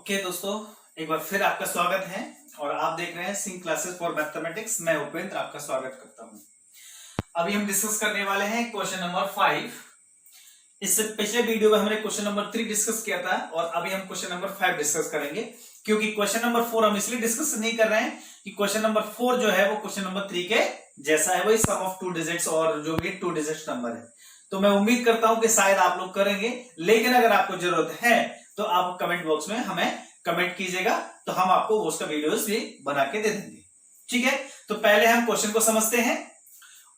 Okay दोस्तों, एक बार फिर आपका स्वागत है और आप देख रहे हैं सिंह क्लासेस फॉर मैथमेटिक्स। मैं उपेंद्र आपका स्वागत करता हूं। अभी हम डिस्कस करने वाले हैं क्वेश्चन नंबर 5। इससे पिछले वीडियो में हमने क्वेश्चन नंबर 3 डिस्कस किया था और अभी हम क्वेश्चन नंबर 5 डिस्कस करेंगे, क्योंकि क्वेश्चन नंबर 4 हम इसलिए डिस्कस नहीं कर रहे हैं कि क्वेश्चन नंबर 4 जो है वो क्वेश्चन नंबर 3 के जैसा है, वही सम ऑफ 2 डिजिट्स और जो भी 2 डिजिट्स नंबर है। तो मैं उम्मीद करता हूं कि शायद आप लोग करेंगे, लेकिन अगर आपको जरूरत है तो आप कमेंट बॉक्स में हमें कमेंट कीजिएगा, तो हम आपको उसका वीडियोस भी बना के दे देंगे। ठीक है, तो पहले हम क्वेश्चन को समझते हैं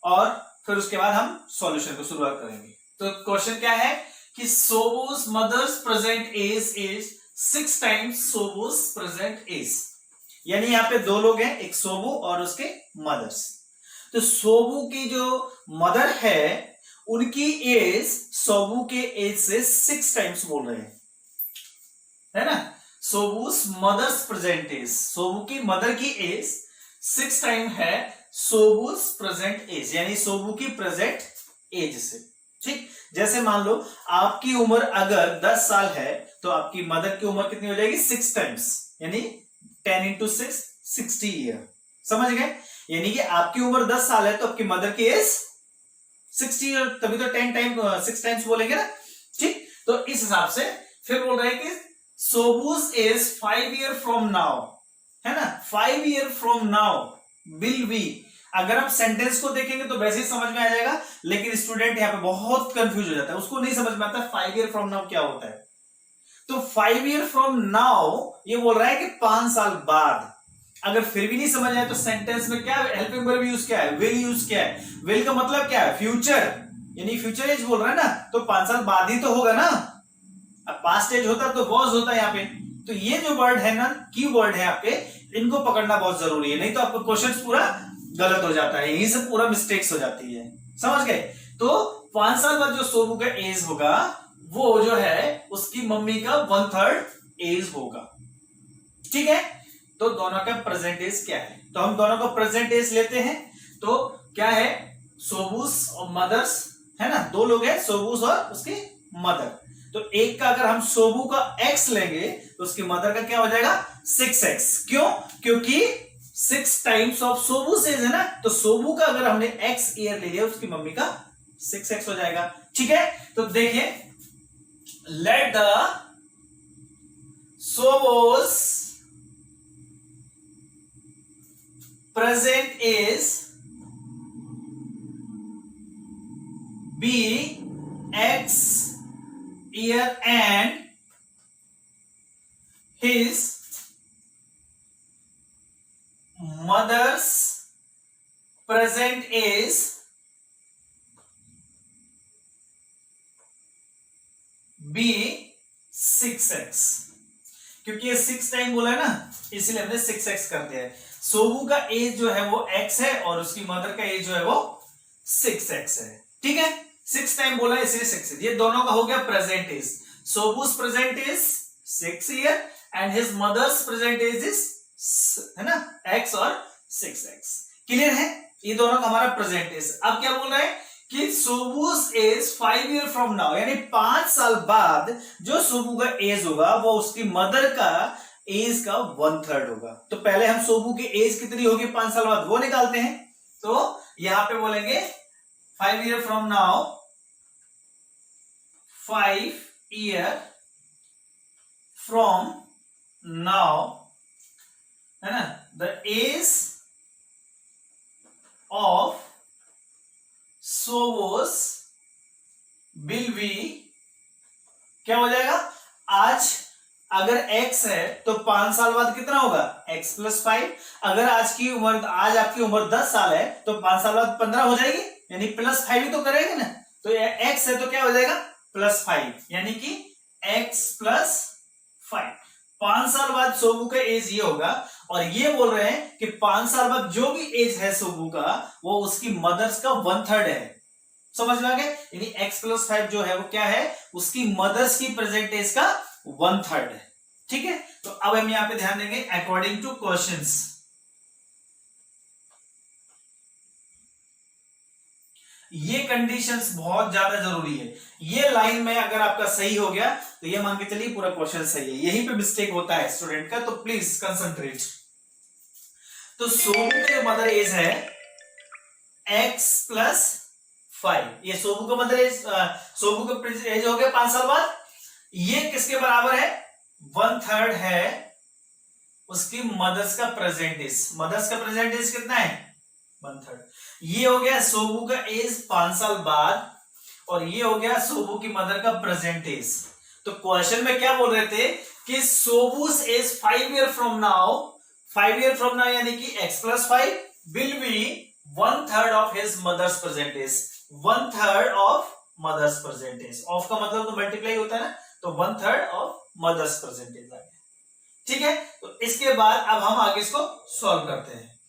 और फिर उसके बाद हम सॉल्यूशन को शुरुआत करेंगे। तो क्वेश्चन क्या है कि सोबूस mother's present age is 6 times सोबूस प्रेजेंट एज। यानी यहाँ पे दो लोग हैं, एक सोबू और उसके मदर्स। तो सोबू की जो मदर है उनकी एज सोबू के एज से 6 टाइम्स बोल रहे हैं, है ना। सोबूस मदर्स प्रेजेंट एज, सोबू की मदर की एज 6 टाइम है सोबूस प्रेजेंट एज, यानी सोबू की प्रेजेंट एज से। ठीक, जैसे मान लो आपकी उम्र अगर 10 साल है तो आपकी मदर की उम्र कितनी हो जाएगी? 6 टाइम्स, यानी 10 इंटू 6 60 ईयर। समझ गए? यानी कि आपकी उम्र 10 साल है तो आपकी मदर की एज 60 ईयर, तभी तो 10 टाइम 6 टाइम्स बोलेंगे ना। ठीक, तो इस हिसाब से फिर बोल रहे हैं कि सोबूस इज 5 ईयर फ्रॉम नाउ, है ना। 5 year from now will be. अगर आप सेंटेंस को देखेंगे तो वैसे ही समझ में आ जाएगा, लेकिन स्टूडेंट यहाँ पे बहुत कंफ्यूज हो जाता है, उसको नहीं समझ में आता 5 ईयर फ्रॉम नाउ क्या होता है। तो 5 ईयर फ्रॉम नाउ ये बोल रहा है कि 5 साल बाद। अगर फिर भी नहीं समझ आए तो सेंटेंस में क्या हेल्पिंग वर्ब यूज क्या है? विल यूज क्या है? विल का मतलब क्या है? फ्यूचर, यानी फ्यूचर एज बोल रहा है ना, तो 5 साल बाद ही तो होगा ना। अब पास्ट एज होता तो वॉज होता है यहाँ पे। तो ये जो वर्ड है ना, की वर्ड है आपके, इनको पकड़ना बहुत जरूरी है, नहीं तो आपका क्वेश्चन पूरा गलत हो जाता है, यहीं से पूरा मिस्टेक्स हो जाती है। समझ गए? तो 5 साल बाद जो सोबू का एज होगा वो जो है उसकी मम्मी का 1/3 एज होगा। ठीक है, तो दोनों का प्रेजेंट एज क्या है? तो हम दोनों का प्रेजेंट एज लेते हैं। तो क्या है? सोबूस और मदर्स, है ना, दो लोग हैं, सोबूस और उसकी मदर। तो एक का अगर हम सोबू का x लेंगे तो उसकी मदर का क्या हो जाएगा? 6x। क्यों? क्योंकि 6 टाइम्स ऑफ सोबू एज है ना, तो सोबू का अगर हमने x ईयर ले लिया उसकी मम्मी का 6x हो जाएगा। ठीक है, तो देखिए, लेट द सोबूस present is be x year and his mother's present is be 6x। क्योंकि ये 6 टाइम बोला है ना, इसलिए हमने 6x कर दिया है। सोबू का एज जो है वो x है और उसकी मदर का एज जो है वो 6x है। ठीक है, 6 टाइम बोला है इसलिए 6। ये दोनों का हो गया प्रेजेंट एज। सोबूस present age 6 year and his mother's present age is, है ना, x और 6x। क्लियर है? ये दोनों का हमारा प्रेजेंट एज। अब क्या बोल रहे हैं कि सोबूस एज 5 ईयर फ्रॉम नाउ, यानी 5 साल बाद जो सोबू का एज होगा वो उसकी मदर का एज का 1/3 होगा। तो पहले हम सोबू की एज कितनी होगी 5 साल बाद वो निकालते हैं। तो यहां पे बोलेंगे 5 year from now, 5 year from now, है ना, द एज ऑफ सोबूस विल बी, क्या हो जाएगा? आज अगर x है तो 5 साल बाद कितना होगा? x + 5। अगर आज आपकी उम्र 10 साल है तो 5 साल बाद 15 हो जाएगी, यानी +5 ही तो करेंगे ना। तो x है तो क्या हो जाएगा? +5, यानी कि x + 5। 5 साल बाद सोबू का एज ये होगा, और ये बोल रहे हैं कि 5 साल बाद जो भी एज है सोबू का वो उसकी मदर्स का 1/3 है। समझ में आ गया? यानी x + 5 जो है वो क्या है? उसकी मदर्स की प्रेजेंट एज का 1/3 है। ठीक है, तो अब हम यहां पे ध्यान देंगे अकॉर्डिंग टू क्वेश्चंस। ये कंडीशंस बहुत ज्यादा जरूरी है। ये लाइन में अगर आपका सही हो गया तो ये मान के चलिए पूरा क्वेश्चन सही है। यहीं पे मिस्टेक होता है स्टूडेंट का, तो प्लीज कंसंट्रेट। तो सोबू का जो मदर एज है x+5, ये सोबू का मदर एज, सोबू का एज हो गया 5 साल बाद। ये किसके बराबर है? 1/3 है उसकी मदर्स का प्रेजेंट एज। मदर्स का प्रेजेंट एज कितना है? 1/3। ये हो गया सोबू का एज 5 साल बाद, और ये हो गया सोबू की मदर का प्रेजेंट एज। तो क्वेश्चन में क्या बोल रहे थे कि सोबूस age 5 year from now, 5 year from now यानी कि x+5 will be 1/3 of his mother's present age. 1/3 of mother's present age, of का मतलब तो मल्टीप्लाई होता है ना, तो 1/3 ऑफ मदर्स प्रेजेंट एज आ गया। ठीक है, तो इसके बाद अब हम आगे इसको सॉल्व करते हैं।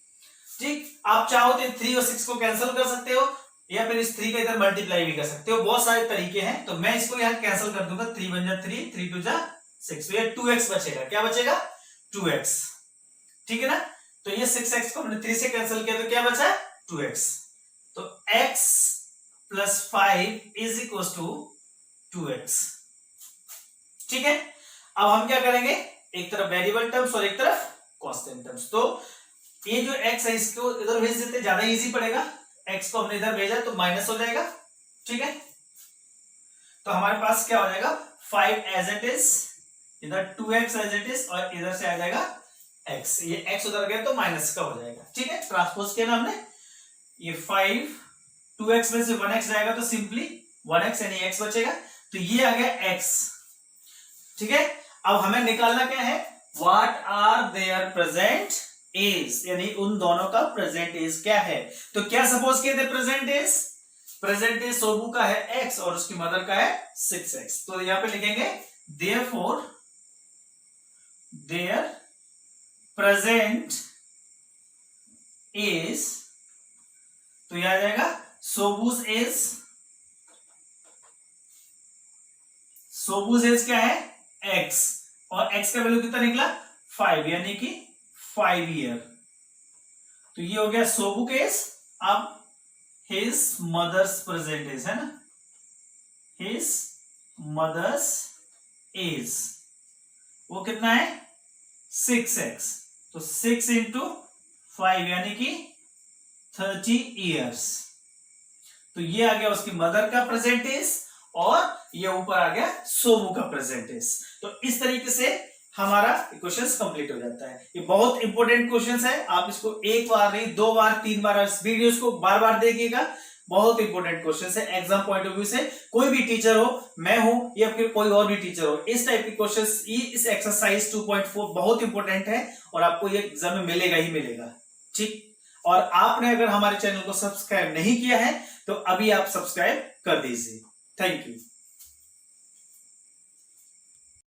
ठीक, आप चाहो तो 3 और 6 को कैंसिल कर सकते हो, या फिर इस 3 का इधर मल्टीप्लाई भी कर सकते हो। बहुत सारे तरीके हैं, तो मैं इसको यहां कैंसिल कर दूंगा। 3 × 1 3, 3 × 2 6, तो ये 2x बचेगा। क्या बचेगा? 2x। ठीक है ना, तो ये 6x को हमने 3 से कैंसिल किया तो क्या बचा? 2x। तो x+5 = 2x। ठीक है, अब हम क्या करेंगे, एक तरफ वेरिएबल टर्म्स और एक तरफ कांस्टेंट टर्म्स। तो ये जो x है इसको इधर भेज देते, ज्यादा इजी पड़ेगा। x को हमने इधर भेजा तो माइनस हो जाएगा। ठीक है, तो हमारे पास क्या हो जाएगा? 5 एज इट इज, इधर 2x एज इट इज, और इधर से आ जाएगा x। ये x उधर गया तो माइनस का हो जाएगा। ठीक है, ट्रांसपोज किया ना हमने। ये 5, 2x में से 1x जाएगा तो सिंपली 1x यानी x बचेगा, तो ये आ गया x। ठीक है, अब हमें निकालना क्या है? What are their present age, यानी उन दोनों का प्रेजेंट एज क्या है। तो क्या सपोज किए थे? प्रेजेंट एज, प्रेजेंट एज सोबू का है x और उसकी मदर का है 6x। तो यहां पे लिखेंगे देयरफॉर देयर प्रेजेंट एज, तो यह आ जाएगा सोबूज एज। सोबूज एज क्या है? x, और x का वैल्यू कितना निकला? 5, यानी कि 5 ईयर। तो ये हो गया सोबू केस। अब हिज मदर्स प्रेजेंट एज है ना, हिज मदर्स एज वो कितना है? 6x। तो 6 × 5 यानी कि 30 ईयर्स। तो ये आ गया उसकी मदर का प्रेजेंट एज, और ये ऊपर आ गया सोबू का प्रेजेंट एज। तो इस तरीके से हमारा क्वेश्चंस कंप्लीट हो जाता है। ये बहुत इंपॉर्टेंट क्वेश्चंस है, आप इसको एक बार नहीं 2 बार 3 बार इस वीडियोस को बार बार देखिएगा। बहुत इंपॉर्टेंट क्वेश्चंस है एग्जाम पॉइंट ऑफ व्यू से। कोई भी टीचर हो, मैं हूं या फिर कोई और भी टीचर हो, इस टाइप के क्वेश्चंस, इस एक्सरसाइज 2.4 बहुत इंपॉर्टेंट है और आपको ये एग्जाम में मिलेगा ही मिलेगा। ठीक, और आपने अगर हमारे चैनल को सब्सक्राइब नहीं किया है तो अभी आप सब्सक्राइब कर दीजिए। Thank you.